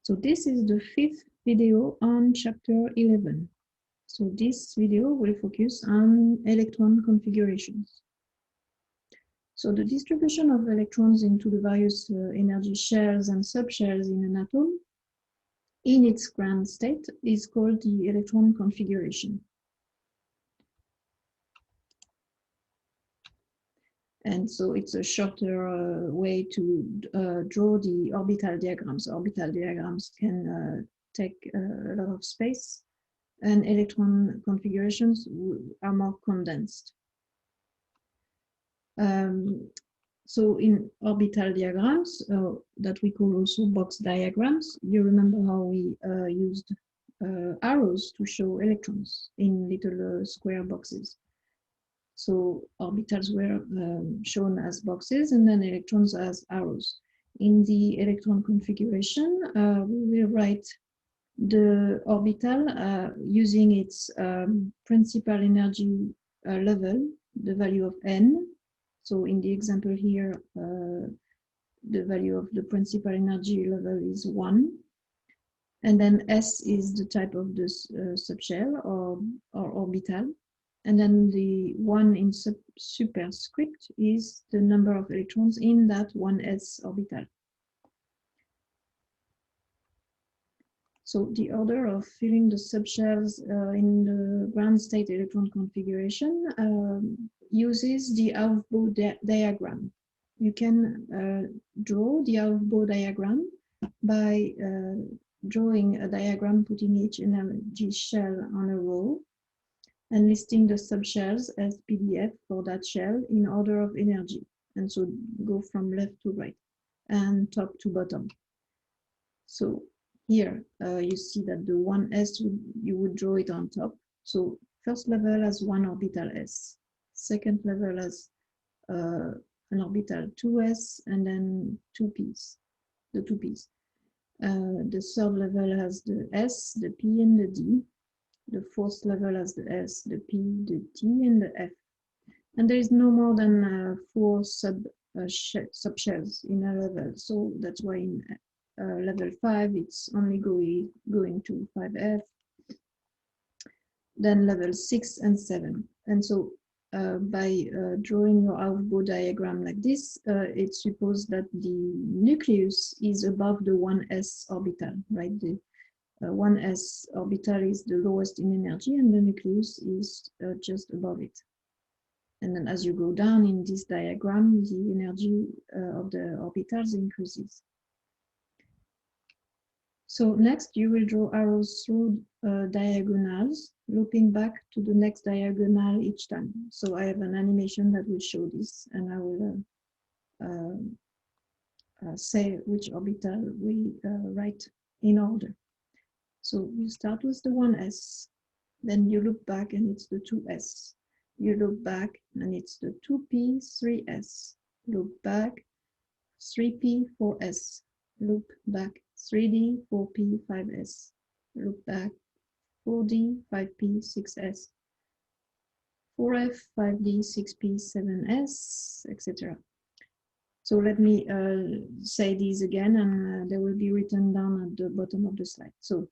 So this is the 5th video on chapter 11. So this video will focus on electron configurations. So the distribution of electrons into the various energy shells and subshells in an atom in its ground state is called the electron configuration. And so it's a shorter way to draw the orbital diagrams. Orbital diagrams can take a lot of space, and electron configurations are more condensed. So in orbital diagrams, that we call also box diagrams, you remember how we used arrows to show electrons in little square boxes. So orbitals were shown as boxes and then electrons as arrows. In the electron configuration, we will write the orbital using its principal energy level, the value of n. So in the example here, the value of the principal energy level is 1. And then S is the type of the subshell or orbital. And then the 1 in superscript is the number of electrons in that 1s orbital. So the order of filling the subshells in the ground state electron configuration uses the Aufbau diagram. You can draw the Aufbau diagram by drawing a diagram putting each energy shell on a row and listing the subshells as PDF for that shell in order of energy. And so go from left to right and top to bottom. So here you see that the 1s, you would draw it on top. So first level has 1 orbital s, second level has an orbital 2s, and then 2p's, the 2p's. The third level has the s, the p, and the d. The fourth level has the S, the P, the T, and the F. And there is no more than 4 subshells in a level. So that's why in level 5, it's only going to 5F. Then level 6 and 7. And so by drawing your Aufbau diagram like this, it's supposed that the nucleus is above the 1s orbital, right? The 1s orbital is the lowest in energy and the nucleus is just above it. And then as you go down in this diagram, the energy of the orbitals increases. So next you will draw arrows through diagonals, looping back to the next diagonal each time. So I have an animation that will show this, and I will say which orbital we write in order. So you start with the 1s, then you look back and it's the 2s. You look back and it's the 2p, 3s. Look back, 3p, 4s. Look back, 3d, 4p, 5s. Look back, 4d, 5p, 6s. 4f, 5d, 6p, 7s, etc. So let me say these again, and they will be written down at the bottom of the slide. So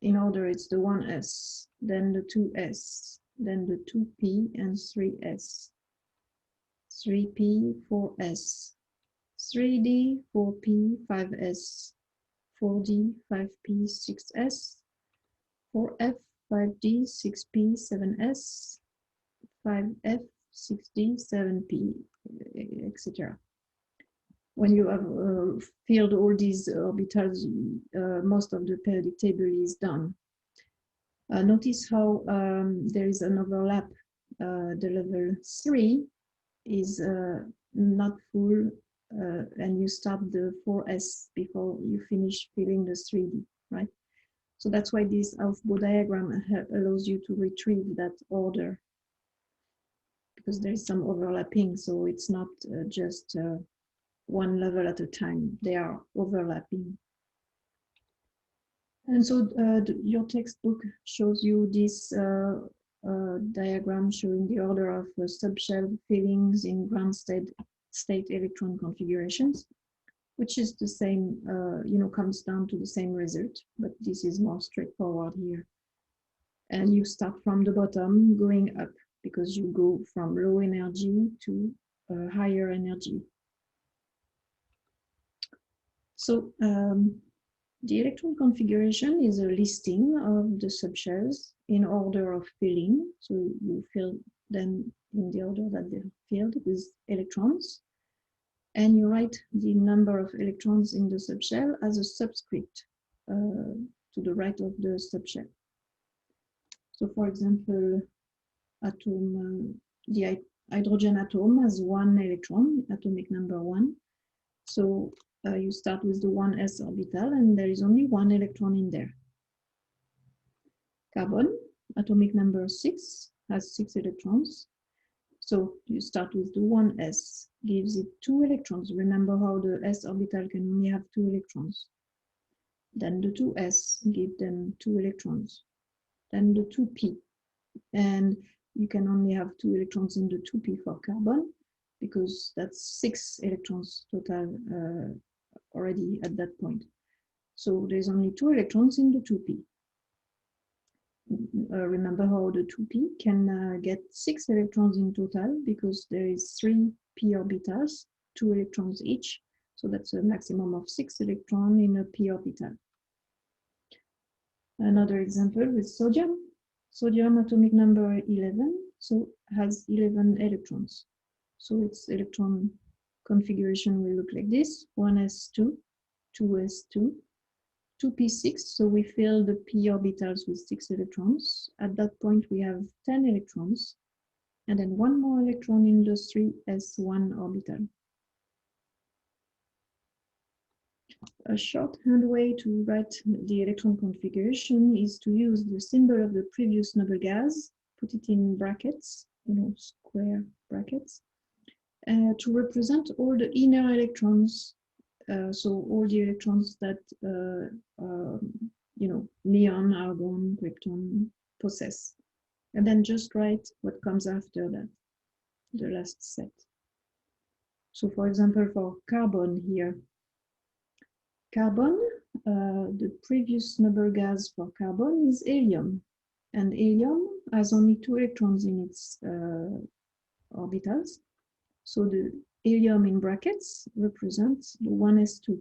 in order, it's the 1s, then the 2s, then the 2p and 3s, 3p, 4s, 3d, 4p, 5s, 4d, 5p, 6s, 4f, 5d, 6p, 7s, 5f, 6d, 7p, etc. When you have filled all these orbitals, most of the periodic table is done. Notice how there is an overlap. The level 3 is not full, and you start the 4s before you finish filling the 3d, right? So that's why this Aufbau diagram allows you to retrieve that order, because there is some overlapping, so it's not just one level at a time. They are overlapping. And so your textbook shows you this diagram showing the order of subshell fillings in ground state electron configurations. which is the same, comes down to the same result, but this is more straightforward here. And you start from the bottom going up because you go from low energy to higher energy. So the electron configuration is a listing of the subshells in order of filling. So you fill them in the order that they're filled with electrons. And you write the number of electrons in the subshell as a subscript to the right of the subshell. So for example, the hydrogen atom has 1 electron, atomic number 1. So you start with the 1s orbital and there is only 1 electron in there. Carbon, atomic number 6, has 6 electrons. So you start with the 1s, gives it 2 electrons. Remember how the s orbital can only have 2 electrons. Then the 2s give them 2 electrons. Then the 2p. And you can only have 2 electrons in the 2p for carbon, because that's 6 electrons total already at that point. So there's only 2 electrons in the 2p. Remember how the 2p can get 6 electrons in total, because there is 3 p orbitals, 2 electrons each. So that's a maximum of 6 electrons in a p orbital. Another example with sodium. Sodium atomic number 11, so has 11 electrons. So its electron configuration will look like this: 1s2, 2s2, 2p6. So we fill the p orbitals with 6 electrons. At that point, we have 10 electrons, and then 1 more electron in the 3s1 orbital. A shorthand way to write the electron configuration is to use the symbol of the previous noble gas, put it in brackets, square brackets, to represent all the inner electrons. So all the electrons that, neon, argon, krypton possess. And then just write what comes after that, the last set. So for example, for carbon here, carbon, the previous noble gas for carbon is helium. And helium has only 2 electrons in its orbitals. So the helium in brackets represents the 1s2.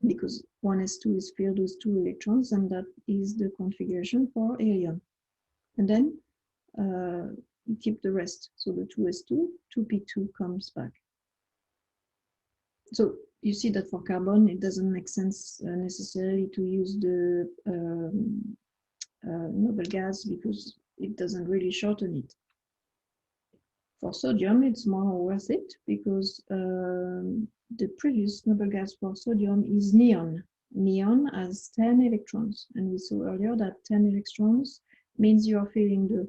Because 1s2 is filled with 2 electrons, and that is the configuration for helium. And then you keep the rest. So the 2s2, 2p2 comes back. So you see that for carbon, it doesn't make sense necessarily to use the noble gas, because it doesn't really shorten it. For sodium, it's more worth it, because the previous noble gas for sodium is neon. Neon has 10 electrons, and we saw earlier that 10 electrons means you are filling the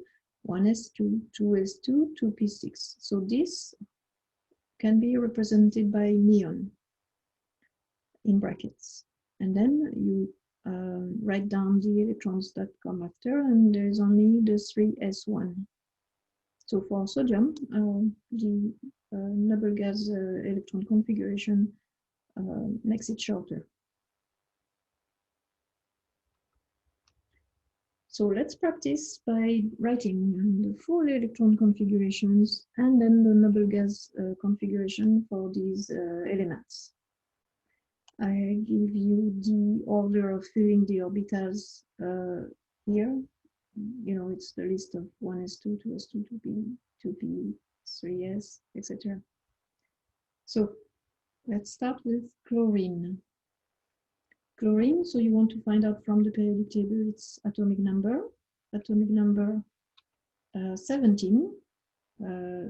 1s2, 2s2, 2p6. So this can be represented by neon in brackets. And then you write down the electrons that come after, and there is only the 3s1. So for sodium, the noble gas electron configuration makes it shorter. So let's practice by writing the full electron configurations and then the noble gas configuration for these elements. I give you the order of filling the orbitals here. It's the list of 1s2, 2s2, 2p, 2p, 3s, etc. So let's start with chlorine. Chlorine, so you want to find out from the periodic table its atomic number 17.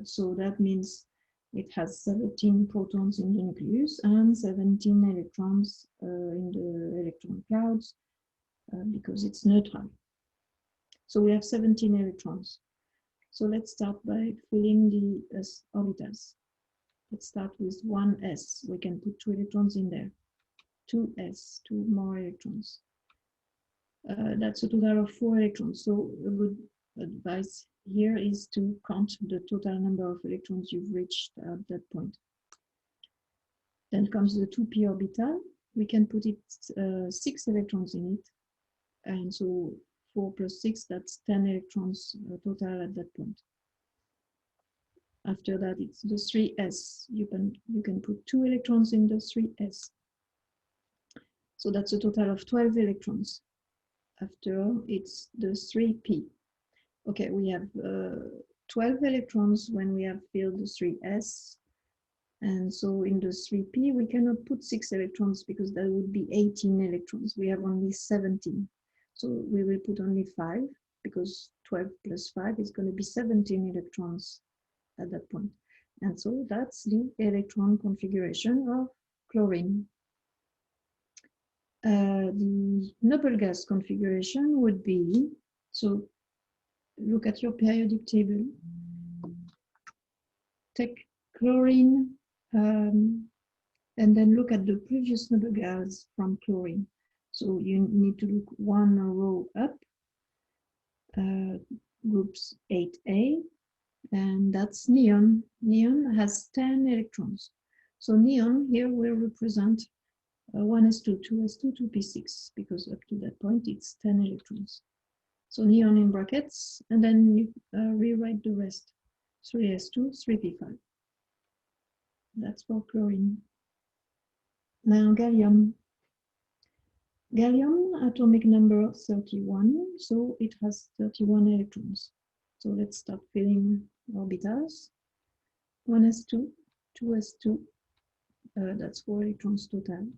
So that means it has 17 protons in the nucleus and 17 electrons in the electron clouds because it's neutral. So we have 17 electrons. So let's start by filling the orbitals. Let's start with 1s. We can put 2 electrons in there. 2s, 2 more electrons. That's a total of 4 electrons. So a good advice here is to count the total number of electrons you've reached at that point. Then comes the 2p orbital. We can put it 6 electrons in it. And so 4 plus 6, that's 10 electrons total at that point. After that, it's the 3s. You can put 2 electrons in the 3s. So that's a total of 12 electrons. After, it's the 3p. Okay, we have 12 electrons when we have filled the 3s. And so in the 3p, we cannot put 6 electrons because that would be 18 electrons. We have only 17. So we will put only 5 because 12 plus 5 is going to be 17 electrons at that point. And so that's the electron configuration of chlorine. The noble gas configuration would be, so look at your periodic table, take chlorine, and then look at the previous noble gas from chlorine. So you need to look one row up, groups 8A, and that's neon. Neon has 10 electrons. So neon here will represent 1s2, 2s2, 2p6, because up to that point it's 10 electrons. So neon in brackets, and then you rewrite the rest. 3s2, 3p5. That's for chlorine. Now gallium. Gallium, atomic number 31, so it has 31 electrons. So let's start filling orbitals. 1s2, 2s2, that's 4 electrons total.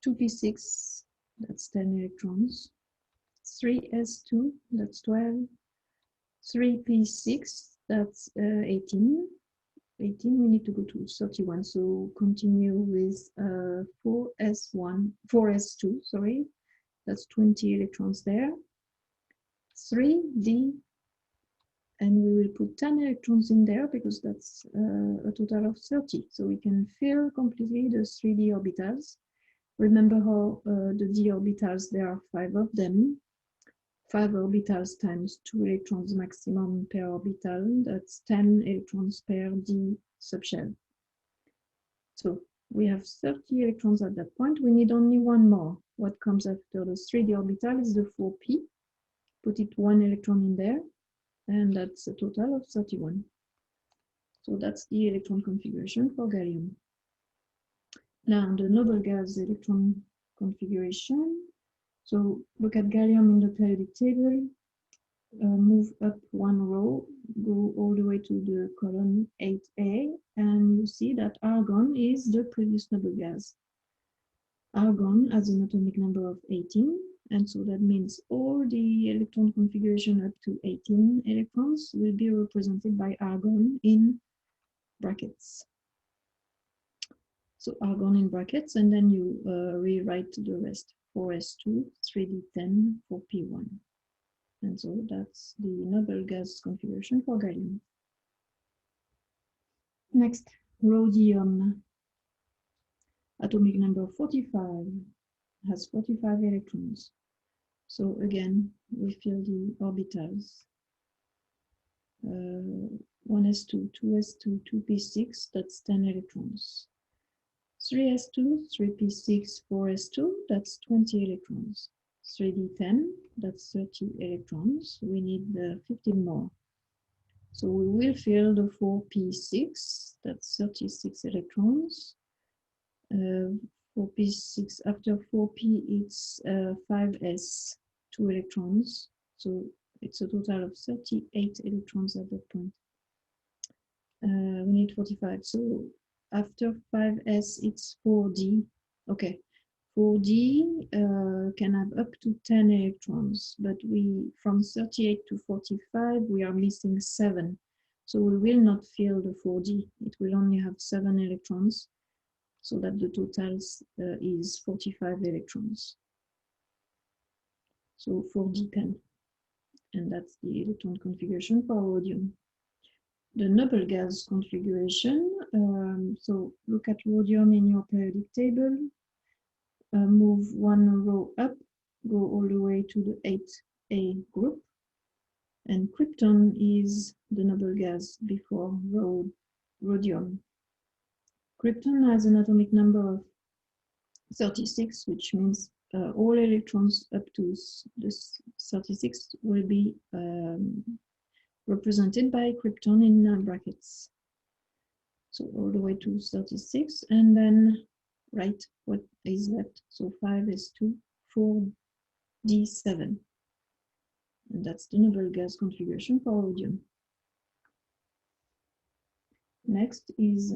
2p6, that's 10 electrons. 3s2, that's 12. 3p6, that's 18. 18, we need to go to 31, so continue with 4s2, sorry, that's 20 electrons there. 3d, and we will put 10 electrons in there because that's a total of 30, so we can fill completely the 3d orbitals. Remember how the d orbitals, there are 5 of them. 5 orbitals times 2 electrons maximum per orbital, that's 10 electrons per d subshell. So we have 30 electrons at that point. We need only one more. What comes after the 3d orbital is the 4p. Put it 1 electron in there, and that's a total of 31. So that's the electron configuration for gallium. Now the noble gas electron configuration. So look at gallium in the periodic table, move up one row, go all the way to the column 8A, and you see that argon is the previous noble gas. Argon has an atomic number of 18, and so that means all the electron configuration up to 18 electrons will be represented by argon in brackets. So argon in brackets, and then you rewrite the rest. 4s2, 3d10, 4p1. And so that's the noble gas configuration for gallium. Next, rhodium. Atomic number 45 has 45 electrons. So again, we fill the orbitals. 1s2, 2s2, 2p6, that's 10 electrons. 3s2, 3p6, 4s2, that's 20 electrons. 3d10, that's 30 electrons. We need 15 more. So we will fill the 4p6, that's 36 electrons. 4p6, after 4p, it's 5s, 2 electrons. So it's a total of 38 electrons at that point. We need 45. So after 5s, it's 4d. Okay, 4d can have up to 10 electrons, but from 38 to 45, we are missing 7. So we will not fill the 4d. It will only have 7 electrons, so that the total is 45 electrons. So 4d10, and that's the electron configuration for rhodium. The noble gas configuration, so look at rhodium in your periodic table, move one row up, go all the way to the 8A group, and krypton is the noble gas before rhodium. krypton has an atomic number of 36, which means all electrons up to this 36 will be represented by krypton in brackets. So all the way to 36, and then write what is left. So 5s2, 4d7. And that's the noble gas configuration for rhodium. Next is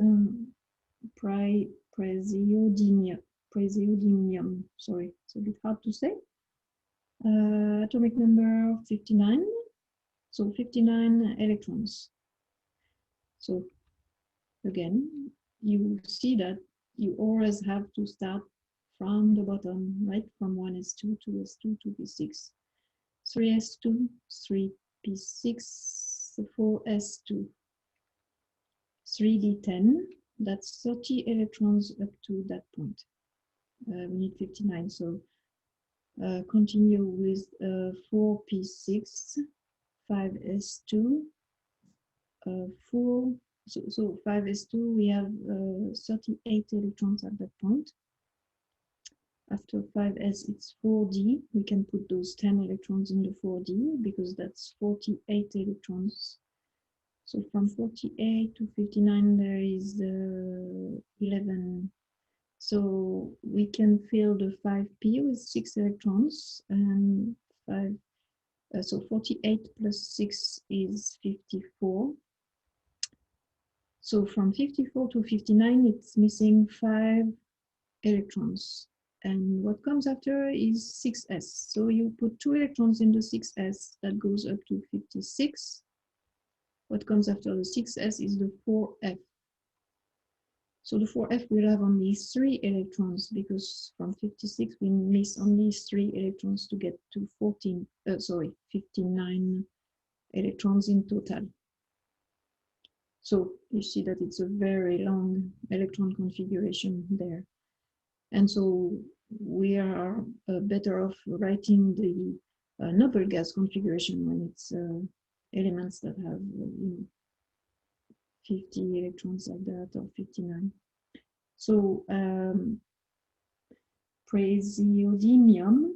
praseodymium. Sorry, it's a bit hard to say. Atomic number 59. So 59 electrons. So again, you see that you always have to start from the bottom, right? From 1s2 to s2 to p6. 3s2, 3p6, 4s2, 3d10. That's 30 electrons up to that point. We need 59, so continue with 4p6, 5s2, 4. So 5s2, we have 38 electrons at that point. After 5s, it's 4d. We can put those 10 electrons in the 4d because that's 48 electrons. So from 48 to 59, there is 11. So we can fill the 5p with 6 electrons, and 5. So 48 plus 6 is 54. So from 54 to 59, it's missing 5 electrons. And what comes after is 6s. So you put 2 electrons in the 6s, that goes up to 56. What comes after the 6s is the 4f. So the 4f will have only 3 electrons because from 56 we miss only 3 electrons to get to 59 electrons in total. So you see that it's a very long electron configuration there. And so we are better off writing the noble gas configuration when it's elements that have 50 electrons like that, or 59. So praseodymium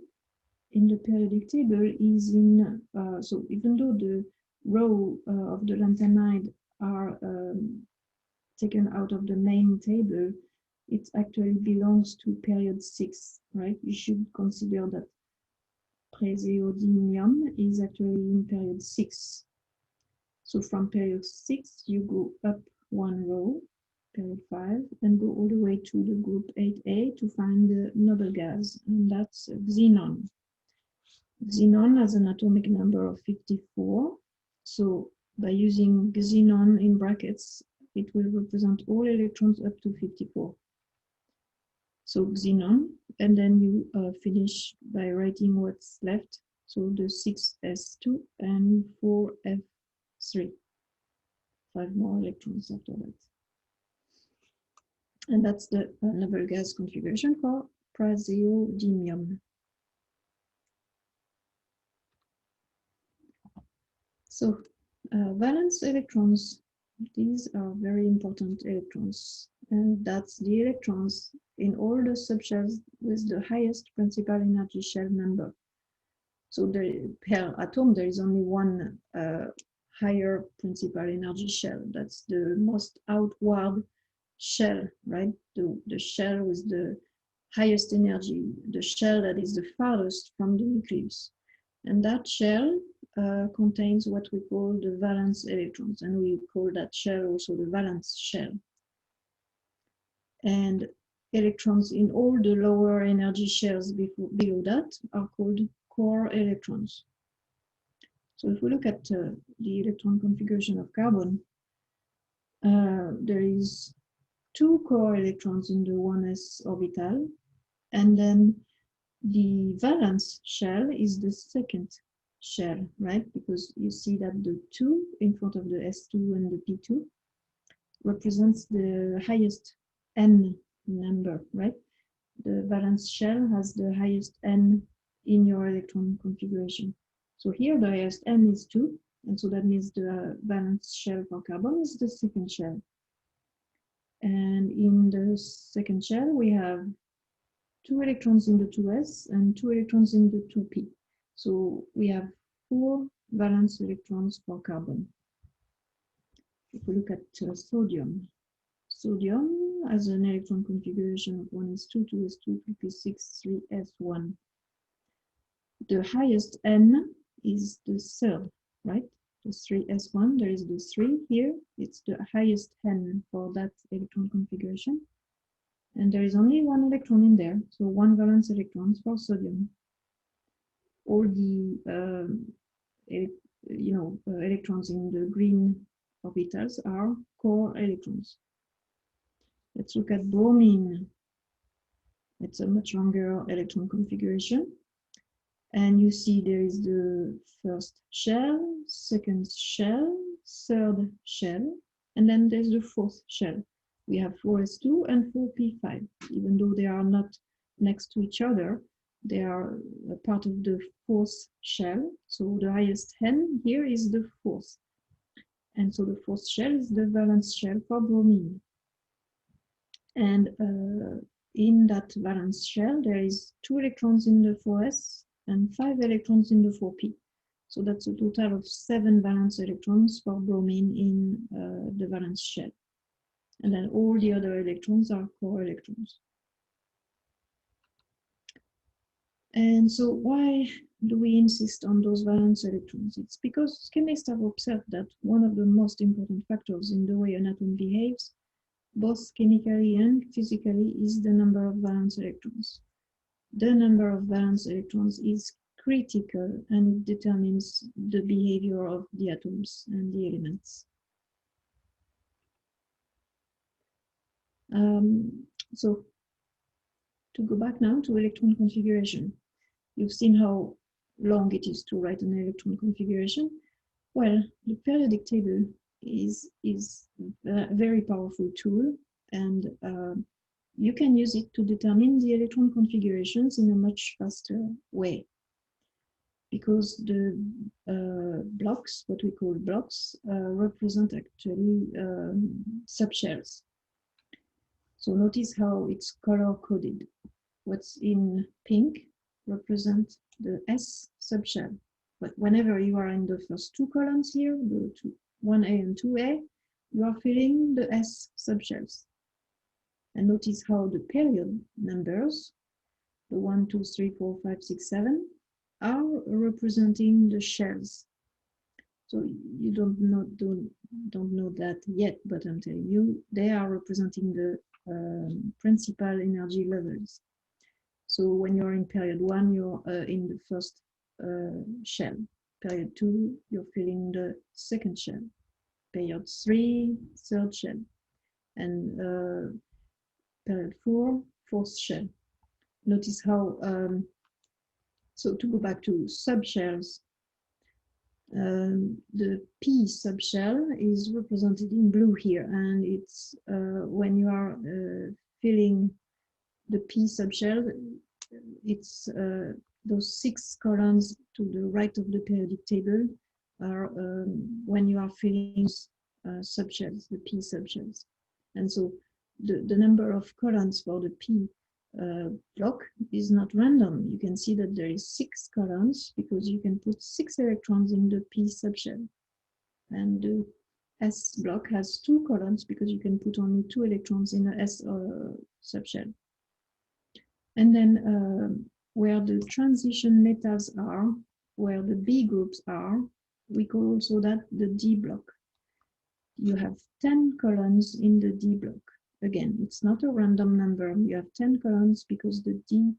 in the periodic table is in, so even though the row of the lanthanide are taken out of the main table, it actually belongs to period 6, right? You should consider that praseodymium is actually in period 6. So from period 6, you go up one row, period 5, and go all the way to the group 8a to find the noble gas, and that's xenon. Xenon has an atomic number of 54. So by using xenon in brackets, it will represent all electrons up to 54. So xenon, and then you finish by writing what's left. So the 6s2 and 4f3. 5 more electrons after that. And that's the noble gas configuration for praseodymium. So valence electrons, these are very important electrons, and that's the electrons in all the subshells with the highest principal energy shell number. So per atom, there is only one higher principal energy shell. That's the most outward shell, right? The shell with the highest energy, the shell that is the farthest from the nucleus. And that shell contains what we call the valence electrons, and we call that shell also the valence shell. And electrons in all the lower energy shells below that are called core electrons. So if we look at the electron configuration of carbon, there is 2 core electrons in the 1s orbital, and then the valence shell is the second shell, right? Because you see that the 2 in front of the S2 and the P2 represents the highest N number, right? The valence shell has the highest N in your electron configuration. So here the highest N is 2, and so that means the valence shell for carbon is the second shell. And in the second shell, we have 2 electrons in the 2s and 2 electrons in the 2p. So we have 4 valence electrons for carbon. If we look at sodium, sodium has an electron configuration of 1s2, 2s2, 2p6, 3s1. The highest n is the third, right? The 3s1, there is the 3 here. It's the highest n for that electron configuration. And there is only 1 electron in there, so 1 valence electrons for sodium. All the electrons in the green orbitals are core electrons. Let's look at bromine. It's a much longer electron configuration. And you see there is the first shell, second shell, third shell, and then there's the fourth shell. We have 4s2 and 4p5. Even though they are not next to each other, they are a part of the fourth shell. So the highest n here is the fourth. And so the fourth shell is the valence shell for bromine. And in that valence shell, there is 2 electrons in the 4s and 5 electrons in the 4p. So that's a total of 7 valence electrons for bromine in the valence shell. And then all the other electrons are core electrons. And so why do we insist on those valence electrons? It's because chemists have observed that one of the most important factors in the way an atom behaves, both chemically and physically, is the number of valence electrons. The number of valence electrons is critical and it determines the behavior of the atoms and the elements. So to go back now to electron configuration, you've seen how long it is to write an electron configuration. Well, the periodic table is a very powerful tool, and you can use it to determine the electron configurations in a much faster way. Because the blocks, what we call blocks, represent actually subshells. So notice how it's color-coded. What's in pink represents the S subshell. But whenever you are in the first 2 columns here, the 1A and 2A, you are filling the S subshells. And notice how the period numbers, the 1, 2, 3, 4, 5, 6, 7, are representing the shells. So you don't know that yet, but I'm telling you, they are representing the principal energy levels. So when you're in period 1, you're in the first shell. Period 2, you're filling the second shell. Period 3, third shell. And period 4, fourth shell. Notice how, so to go back to subshells, the P subshell is represented in blue here, and it's when you are filling the P subshell, it's those 6 columns to the right of the periodic table are when you are filling subshells, the P subshells. And so the number of columns for the P block is not random. You can see that there is 6 columns because you can put 6 electrons in the P subshell. And the S block has 2 columns because you can put only 2 electrons in the S subshell. And then where the transition metals are, where the B groups are, we call also that the D block. You have 10 columns in the D block. Again, it's not a random number. You have 10 columns because the D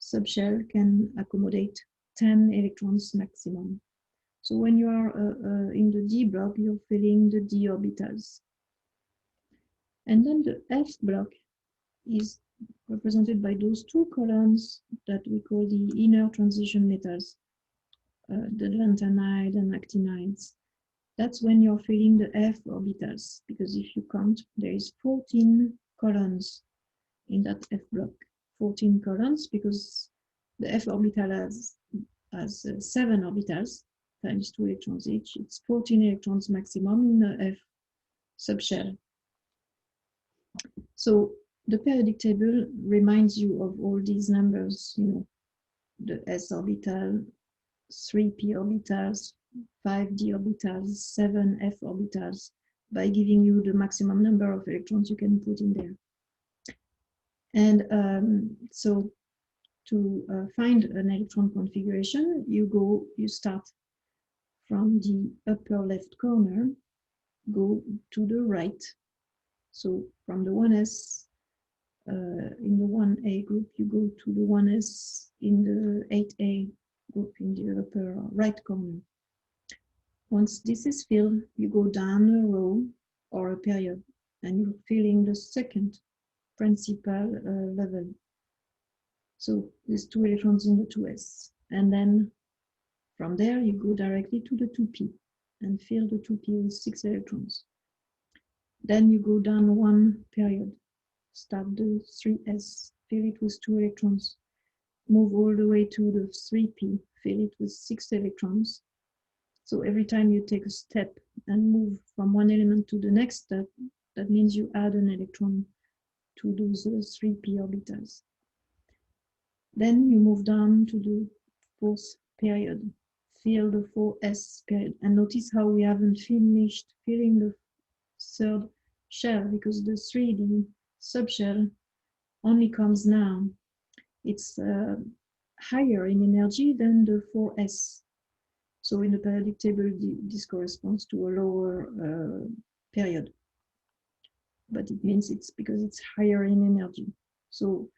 subshell can accommodate 10 electrons maximum. So when you are in the D block, you're filling the D orbitals. And then the F block is represented by those 2 columns that we call the inner transition metals, the lanthanide and actinides. That's when you're filling the F orbitals, because if you count, there is 14 columns in that F block. 14 columns because the F orbital has 7 orbitals times 2 electrons each. It's 14 electrons maximum in the F subshell. So the periodic table reminds you of all these numbers, the s orbital, 3p orbitals, 5d orbitals, 7f orbitals, by giving you the maximum number of electrons you can put in there. And so to find an electron configuration, you start from the upper left corner, go to the right. So from the 1s in the 1a group, you go to the 1s in the 8a group in the upper right corner. Once this is filled, you go down a row or a period, and you're filling the second principal level. So there's 2 electrons in the 2s. And then from there, you go directly to the 2p and fill the 2p with 6 electrons. Then you go down 1 period, start the 3s, fill it with 2 electrons, move all the way to the 3p, fill it with 6 electrons. So every time you take a step and move from one element to the next step, that means you add an electron to those 3p orbitals. Then you move down to the 4th period, fill the 4s period, and notice how we haven't finished filling the 3rd shell, because the 3D subshell only comes now. It's higher in energy than the 4s. So in the periodic table, this corresponds to a lower period, but it means it's because it's higher in energy. So,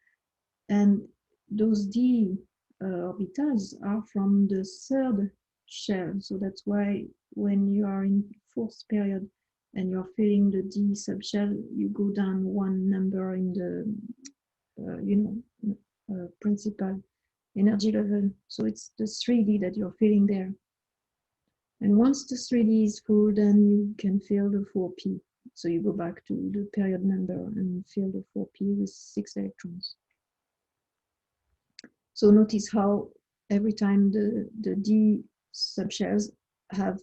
and those d orbitals are from the 3rd shell. So that's why when you are in 4th period and you're filling the d subshell, you go down 1 number in the principal energy level. So it's the 3d that you're filling there. And once the 3D is full, then you can fill the 4p. So you go back to the period number and fill the 4p with 6 electrons. So notice how every time the d subshells have,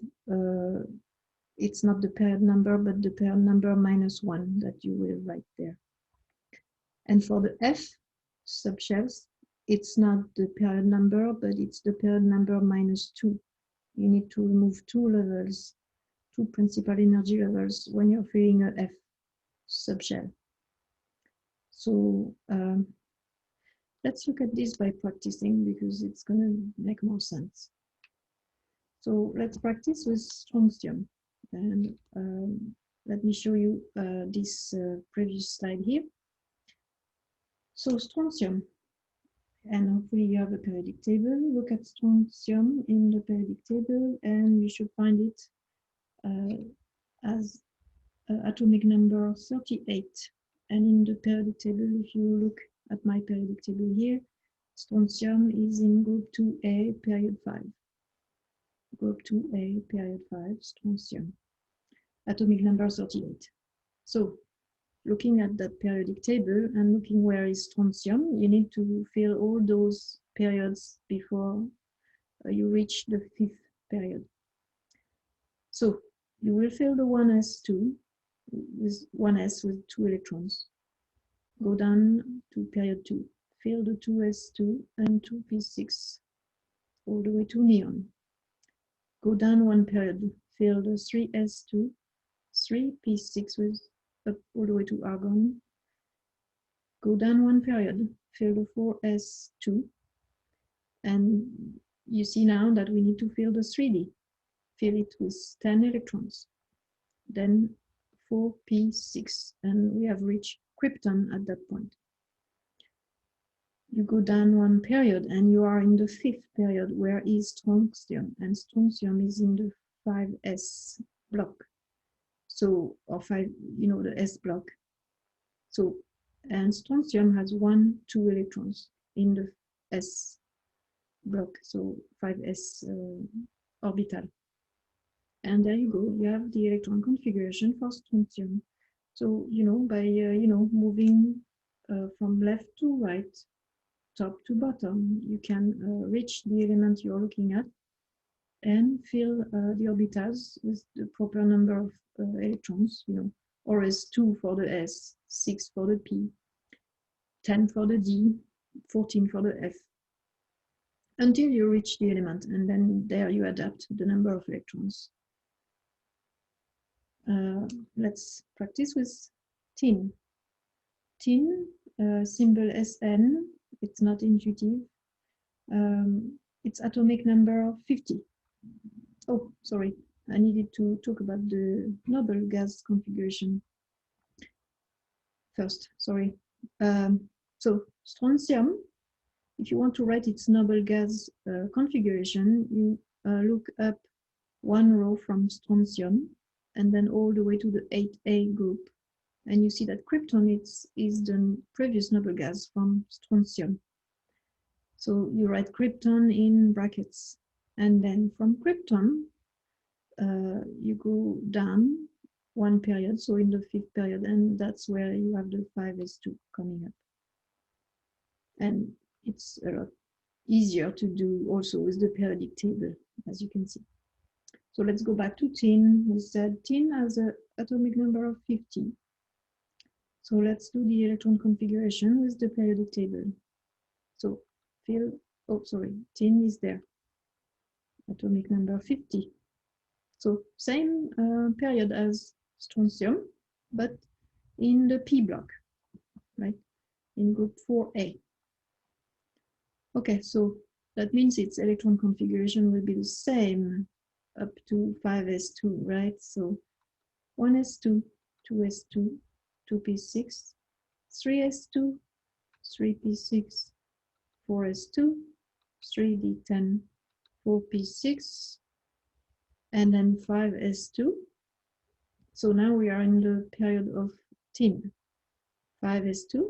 it's not the period number, but the period number -1 that you will write there. And for the f subshells, it's not the period number, but it's the period number -2. You need to remove 2 levels, 2 principal energy levels when you're filling a F subshell. So let's look at this by practicing, because it's going to make more sense. So let's practice with strontium. And let me show you this previous slide here. So strontium, and hopefully you have a periodic table. Look at strontium in the periodic table, and you should find it as atomic number 38. And in the periodic table, if you look at my periodic table here, strontium is in group 2a, period 5. Group 2a, period 5, strontium. Atomic number 38. So looking at that periodic table and looking where is strontium, you need to fill all those periods before you reach the 5th period. So you will fill the 1s2 with 1s with 2 electrons. Go down to period 2, fill the 2s2 and 2p6 all the way to neon. Go down 1 period, fill the 3s2, 3p6 with up all the way to argon. Go down 1 period, fill the 4s2, and you see now that we need to fill the 3d. Fill it with 10 electrons. Then 4p6, and we have reached krypton at that point. You go down 1 period and you are in the 5th period, where is strontium, and strontium is in the 5s block. So, or 5, the s block. So, and strontium has 1, 2 electrons in the s block, so 5s orbital. And there you go, you have the electron configuration for strontium. So, by, moving from left to right, top to bottom, you can reach the element you're looking at and fill the orbitals with the proper number of electrons, or S2 for the s. 6 for the P, 10 for the D, 14 for the F, until you reach the element, and then there you adapt the number of electrons. Let's practice with tin. Tin, symbol SN, it's not intuitive. It's atomic number 50. Oh, sorry, I needed to talk about the noble gas configuration first, sorry. So strontium, if you want to write its noble gas configuration, you look up one row from strontium and then all the way to the 8A group. And you see that krypton is the previous noble gas from strontium. So you write krypton in brackets. And then from krypton, you go down one period, so in the 5th period, and that's where you have the 5s2 coming up. And it's a lot easier to do also with the periodic table, as you can see. So let's go back to tin. We said tin has an atomic number of 50. So let's do the electron configuration with the periodic table. So tin is there, atomic number 50. So same period as strontium, but in the P block, right? In group 4A. Okay, so that means its electron configuration will be the same up to 5s2, right? So 1s2, 2s2, 2p6, 3s2, 3p6, 4s2, 3d10, 4p6, and then 5s2. So now we are in the period of tin, 5s2.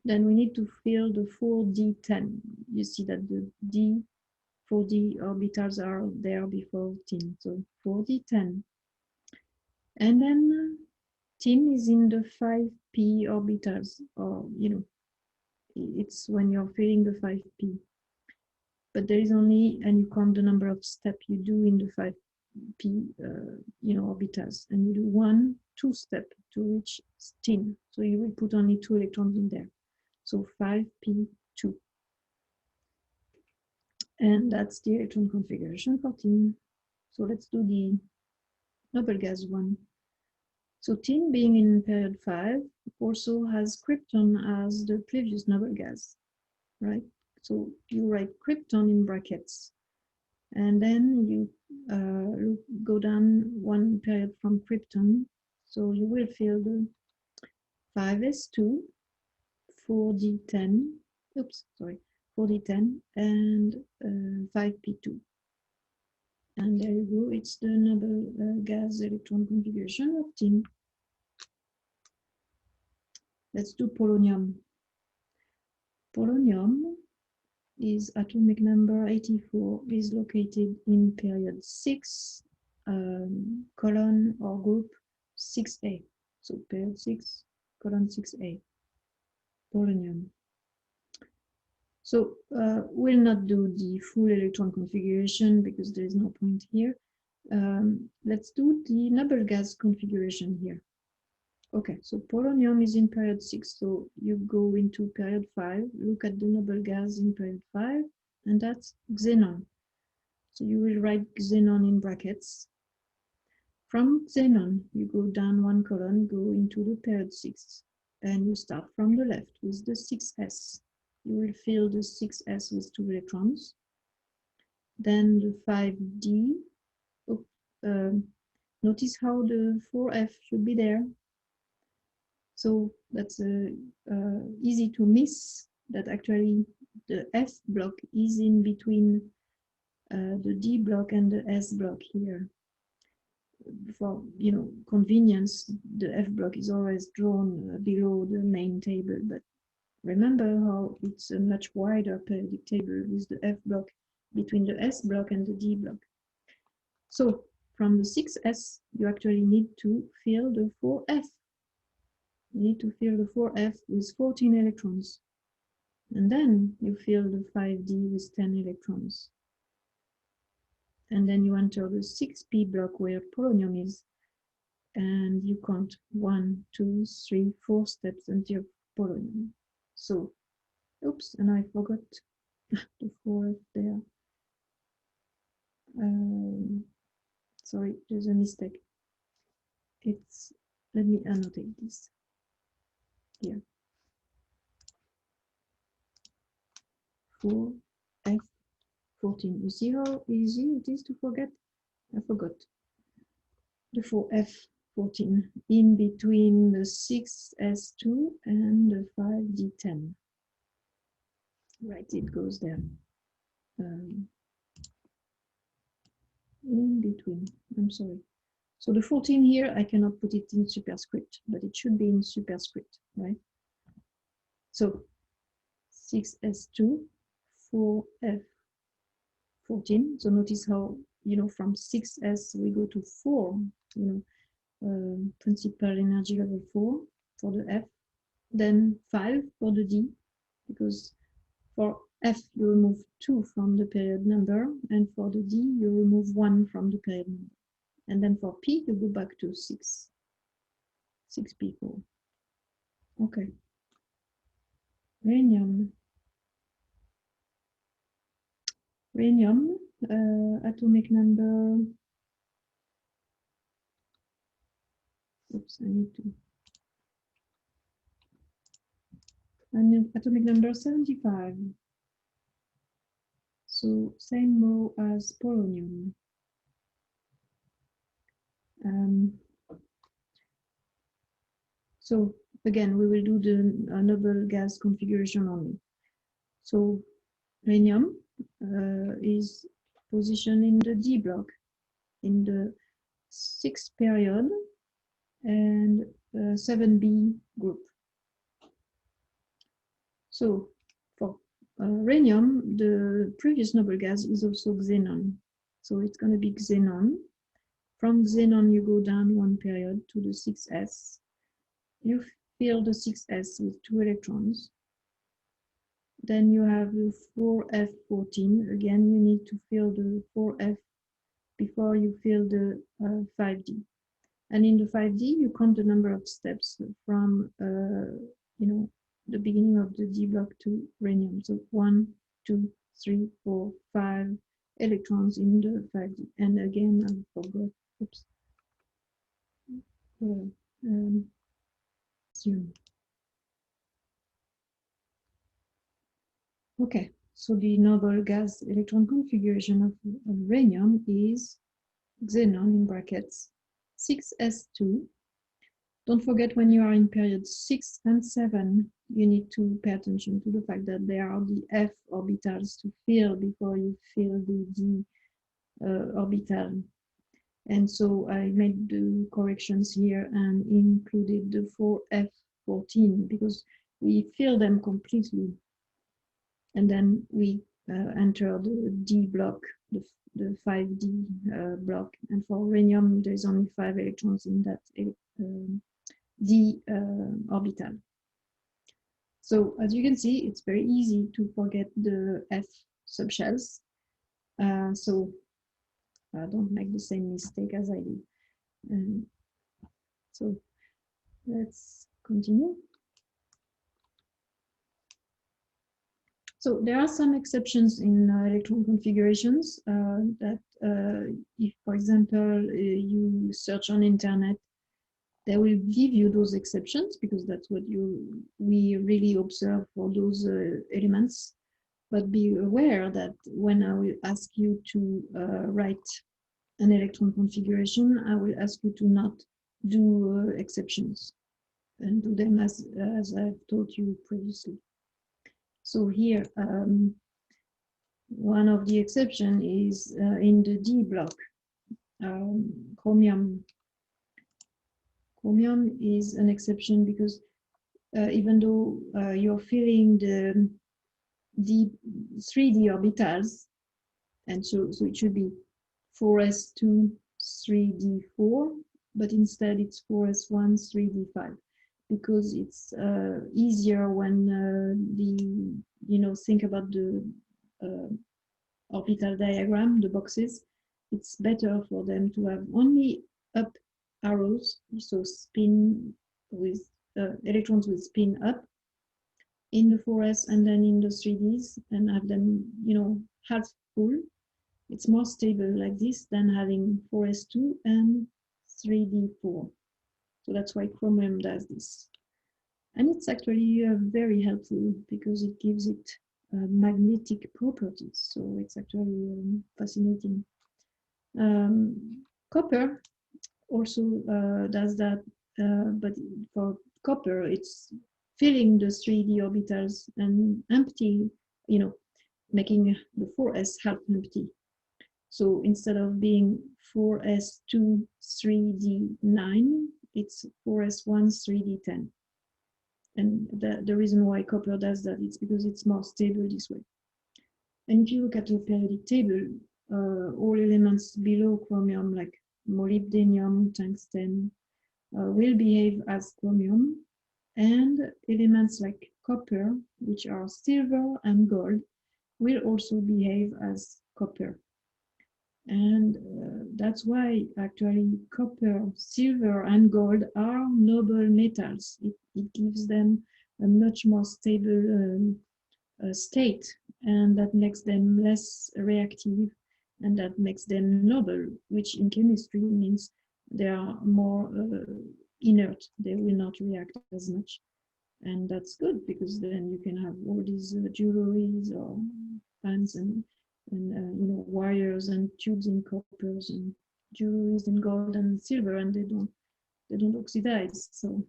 Then we need to fill the 4d10. You see that the d, 4d orbitals are there before tin, so 4d10. And then tin is in the 5p orbitals, or it's when you're filling the 5p. But there is only, and you count the number of steps you do in the 5p orbitals, and you do 1, 2 steps to reach tin. So you will put only 2 electrons in there. So 5p2. And that's the electron configuration for tin. So let's do the noble gas one. So tin, being in period 5, also has krypton as the previous noble gas, right? So you write krypton in brackets, and then you go down one period from krypton. So you will fill the 5s2, 4d10, 4d10, and 5p2. And there you go, it's the noble gas electron configuration of tin. Let's do polonium. Polonium is atomic number 84, is located in period 6, colon or group 6A. So period 6, colon 6A, polonium. So we'll not do the full electron configuration because there is no point here. Let's do the noble gas configuration here. Okay, so polonium is in period 6, so you go into period 5, look at the noble gas in period 5, and that's xenon. So you will write xenon in brackets. From xenon, you go down one column, go into the period 6, and you start from the left with the 6s. You will fill the 6s with 2 electrons. Then the 5d. Notice how the 4f should be there. So that's easy to miss, that actually the F block is in between the D block and the S block here. For convenience, the F block is always drawn below the main table, but remember how it's a much wider periodic table with the F block between the S block and the D block. So from the 6s, you actually need to fill the 4f. You need to fill the 4f with 14 electrons. And then you fill the 5d with 10 electrons. And then you enter the 6p block where polonium is. and you count 1, 2, 3, 4 steps until polonium. So, oops, and I forgot the 4F there. Sorry, there's a mistake. It's, let me annotate this here. 4F14. You see how easy it is to forget? I forgot. The 4F14 in between the 6S2 and the 5D10. Right, it goes there. In between, I'm sorry. So the 14 here, I cannot put it in superscript, but it should be in superscript, right? So 6S2, 4F14. So notice how, from 6S we go to 4, principal energy level 4 for the F, then 5 for the D, because for F you remove 2 from the period number, and for the D you remove 1 from the period number. And then for P you go back to 6P4. Okay. Rhenium, atomic number, oops, I need to, atomic number 75. So same row as polonium. So again, we will do the noble gas configuration only. So rhenium is positioned in the D block in the 6th period and 7B group. So for rhenium, the previous noble gas is also xenon. So it's going to be xenon. From xenon, you go down 1 period to the 6S. You fill the 6S with 2 electrons. Then you have the 4F14. Again, you need to fill the 4F before you fill the 5D. And in the 5D, you count the number of steps from, the beginning of the D block to rhenium. So 1, 2, 3, 4, 5 electrons in the 5D. And again, I forgot. Oops. Okay, so the noble gas electron configuration of rhenium is xenon in brackets 6s2. Don't forget, when you are in period 6 and 7, you need to pay attention to the fact that there are the F orbitals to fill before you fill the D orbital. And so I made the corrections here and included the 4F14 because we fill them completely. And then we enter the D block, the 5D block. And for rhenium, there's only 5 electrons in that D orbital. So as you can see, it's very easy to forget the F subshells. So don't make the same mistake as I did. So let's continue. So there are some exceptions in electron configurations that if, for example, you search on internet, they will give you those exceptions because that's what we really observe for those elements. But be aware that when I will ask you to write an electron configuration, I will ask you to not do exceptions and do them as I've taught you previously. So here, one of the exceptions is in the D block, chromium. Chromium is an exception because even though you're filling the 3D orbitals, and so it should be 4s2, 3d4, but instead it's 4s1, 3d5. Because it's easier when think about the orbital diagram, the boxes. It's better for them to have only up arrows, so spin with electrons with spin up in the 4s and then in the 3ds, and have them, you know, half full. It's more stable like this than having 4s2 and 3d4. So that's why chromium does this. And it's actually very helpful because it gives it magnetic properties. So it's actually fascinating. Copper also does that, but for copper, it's filling the 3d orbitals and empty, you know, making the 4s half empty. So instead of being 4s2 3d9, it's 4s1 3d10. And the reason why copper does that is because it's more stable this way. And if you look at the periodic table, all elements below chromium, like molybdenum, tungsten, will behave as chromium, and elements like copper, which are silver and gold, will also behave as copper. And that's why actually copper, silver, and gold are noble metals. It gives them a much more stable state, and that makes them less reactive, and that makes them noble, which in chemistry means they are more inert. They will not react as much. And that's good, because then you can have all these jewelries or fans and you know, wires and tubes in coppers and jewelries in gold and silver, and they don't oxidize. So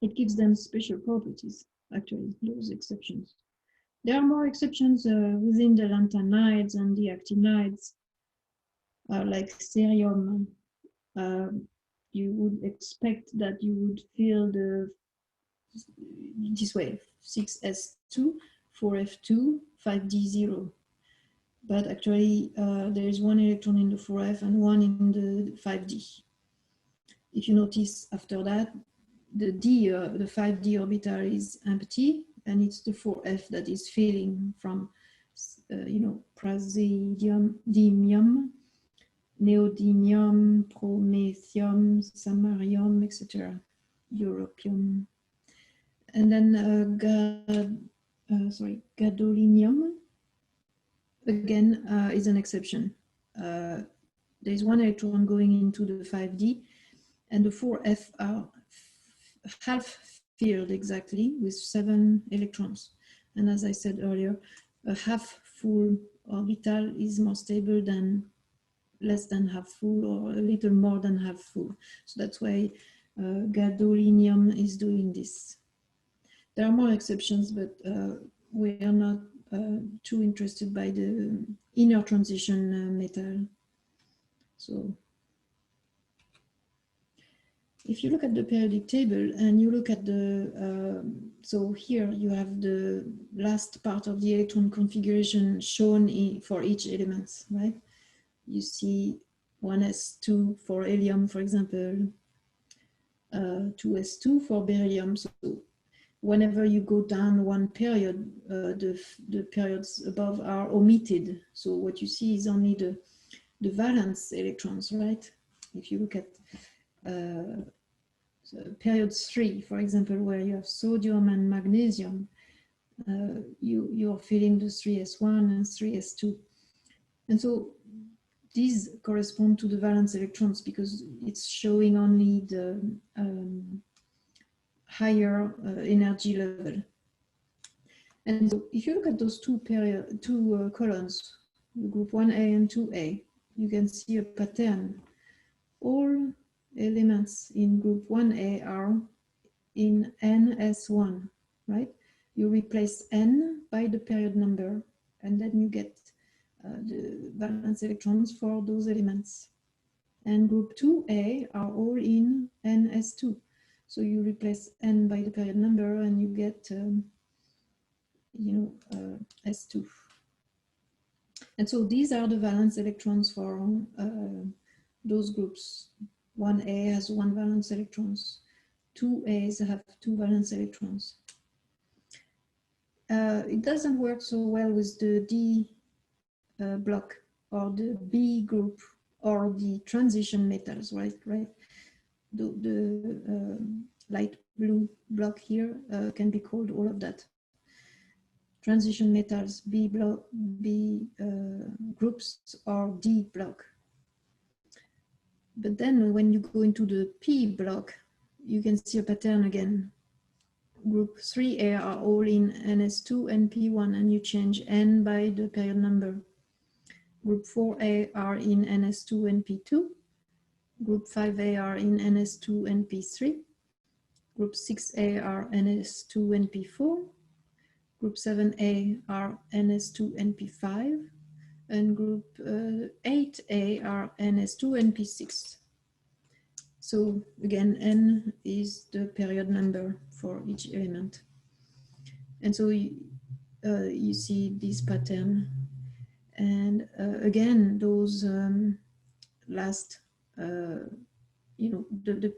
it gives them special properties, actually, those exceptions. There are more exceptions within the lanthanides and the actinides, like cerium. You would expect that you would feel this way, 6s2, 4f2, 5d0. But actually, there is one electron in the 4f and one in the 5d. If you notice after that, the 5d orbital is empty, and it's the 4f that is filling from, you know, praseodymium, neodymium, promethium, samarium, etc., europium. And then gadolinium, again, is an exception. There's one electron going into the 5d, and the 4f are half filled exactly with 7 electrons. And as I said earlier, a half full orbital is more stable than less than half full, or a little more than half full. So that's why gadolinium is doing this. There are more exceptions, but we are not too interested by the inner transition metal. So if you look at the periodic table and you look at the, so here you have the last part of the electron configuration shown for each element, right? You see 1s2 for helium, for example, 2s2 for beryllium. So whenever you go down one period, the periods above are omitted. So what you see is only the valence electrons, right? If you look at period 3, for example, where you have sodium and magnesium, you're filling the 3s1 and 3s2. And so these correspond to the valence electrons because it's showing only the higher energy level. And so if you look at those two columns, group 1A and 2A, you can see a pattern. All elements in group 1A are in NS1, right? You replace N by the period number, and then you get the valence electrons for those elements. And group 2A are all in NS2. So you replace N by the period number and you get, S2. And so these are the valence electrons for those groups. 1A has 1 valence electrons. 2A's have 2 valence electrons. It doesn't work so well with the D block or the B group or the transition metals, right? the light blue block here can be called all of that. Transition metals, B groups, or D block. But then when you go into the P block, you can see a pattern again. Group 3A are all in NS2 and P1, and you change N by the period number. Group 4A are in NS2 and P2. Group 5A are in NS2 and P3. Group 6A are NS2 and P4. Group 7A are NS2 and P5. And group 8A are NS2 and P6. So again, N is the period number for each element. And so you see this pattern. And again, those last, the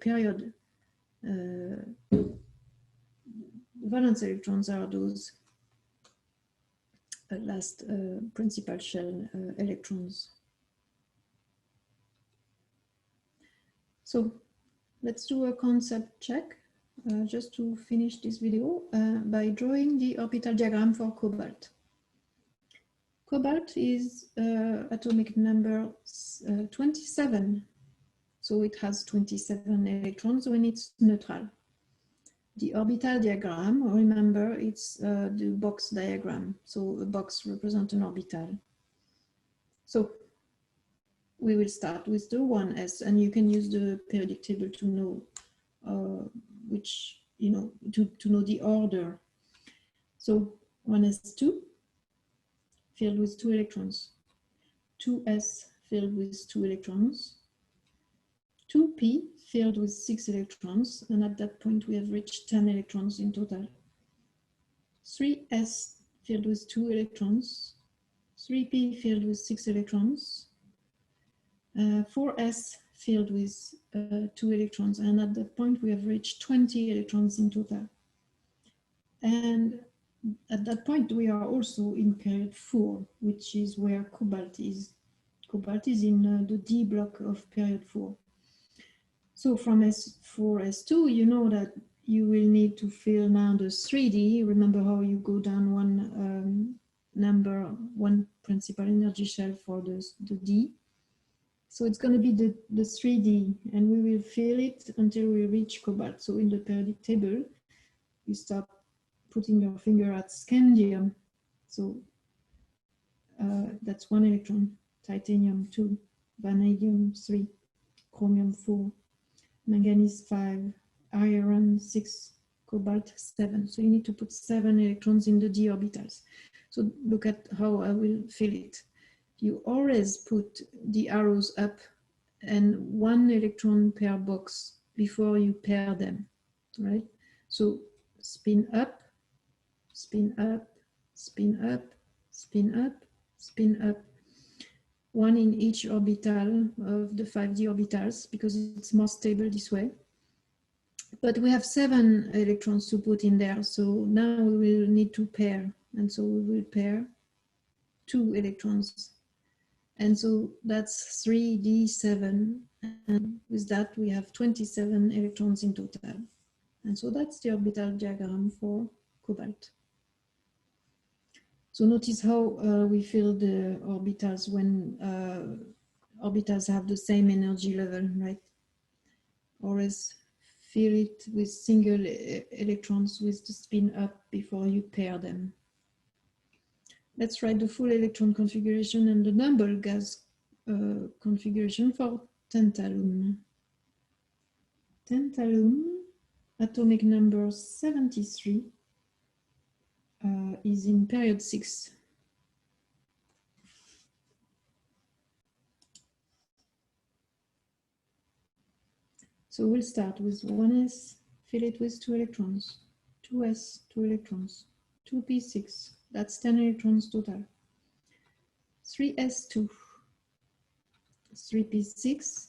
period, valence electrons are those last principal shell electrons. So let's do a concept check just to finish this video by drawing the orbital diagram for cobalt. Cobalt is atomic number 27, so it has 27 electrons when it's neutral. The orbital diagram, remember, it's the box diagram, so a box represents an orbital. So we will start with the 1s, and you can use the periodic table to know which, to know the order. So 1s2 filled with 2 electrons, 2s filled with 2 electrons, 2p filled with 6 electrons, and at that point we have reached 10 electrons in total. 3s filled with 2 electrons, 3p filled with 6 electrons, 4s filled with 2 electrons, and at that point we have reached 20 electrons in total. And at that point we are also in period 4, which is where cobalt is. Cobalt is in the D block of period 4. So from S4, S2, you know that you will need to fill now the 3D. Remember how you go down one one principal energy shell for the D. So it's going to be the 3D, and we will fill it until we reach cobalt. So in the periodic table, you start putting your finger at scandium. So that's 1 electron, titanium 2, vanadium 3, chromium 4, manganese 5, iron 6, cobalt 7. So you need to put 7 electrons in the d orbitals. So look at how I will fill it. You always put the arrows up and 1 electron per box before you pair them, right? So spin up, spin up, spin up, spin up, spin up. 1 in each orbital of the 5d orbitals, because it's more stable this way. But we have 7 electrons to put in there, so now we will need to pair, and so we will pair 2 electrons. And so that's 3d7, and with that we have 27 electrons in total. And so that's the orbital diagram for cobalt. So notice how we fill the orbitals when orbitals have the same energy level, right? Always fill it with single electrons with the spin up before you pair them. Let's write the full electron configuration and the noble gas configuration for tantalum. Tantalum, atomic number 73, is in period 6. So we'll start with 1s, fill it with 2 electrons, 2s, 2 electrons, 2p6, that's 10 electrons total, 3s2, 3p6,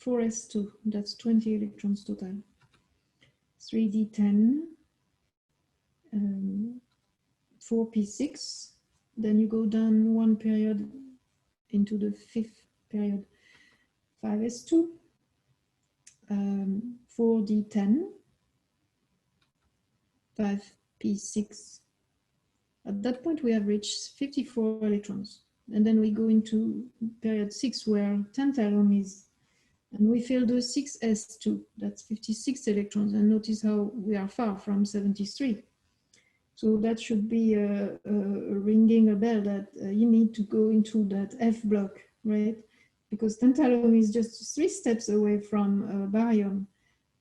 4s2, that's 20 electrons total, 3d10, 4p6, then you go down 1 period into the 5th period, 5s2, 4d10, 5p6. At that point, we have reached 54 electrons. And then we go into period 6, where tantalum is, and we fill the 6s2, that's 56 electrons. And notice how we are far from 73. So that should be ringing a bell that you need to go into that F block, right? Because tantalum is just 3 steps away from barium,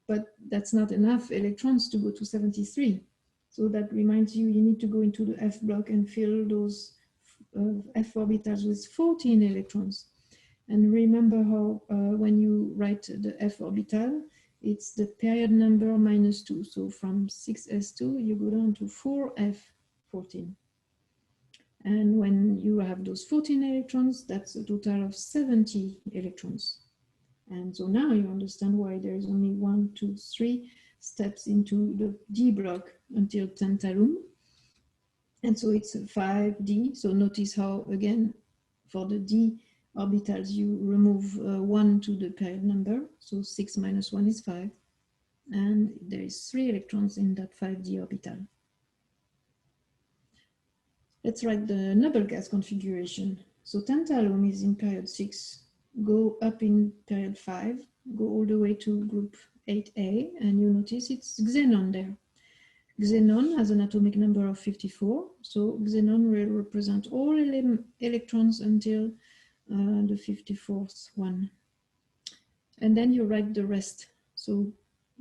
but that's not enough electrons to go to 73. So that reminds you, you need to go into the F block and fill those F orbitals with 14 electrons. And remember how when you write the F orbital, it's the period number -2. So from 6s2, you go down to 4f14. And when you have those 14 electrons, that's a total of 70 electrons. And so now you understand why there is only 1, 2, 3 steps into the D block until tantalum. And so it's 5D. So notice how, again, for the D orbitals, you remove 1 to the period number. So 6 minus 1 is 5. And there is 3 electrons in that 5D orbital. Let's write the noble gas configuration. So tantalum is in period 6. Go up in period 5, go all the way to group 8A, and you notice it's xenon there. Xenon has an atomic number of 54, so xenon will represent all electrons until the 54th one. And then you write the rest. So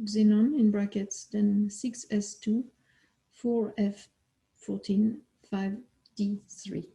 xenon in brackets, then 6s2, 4f14, 5d3.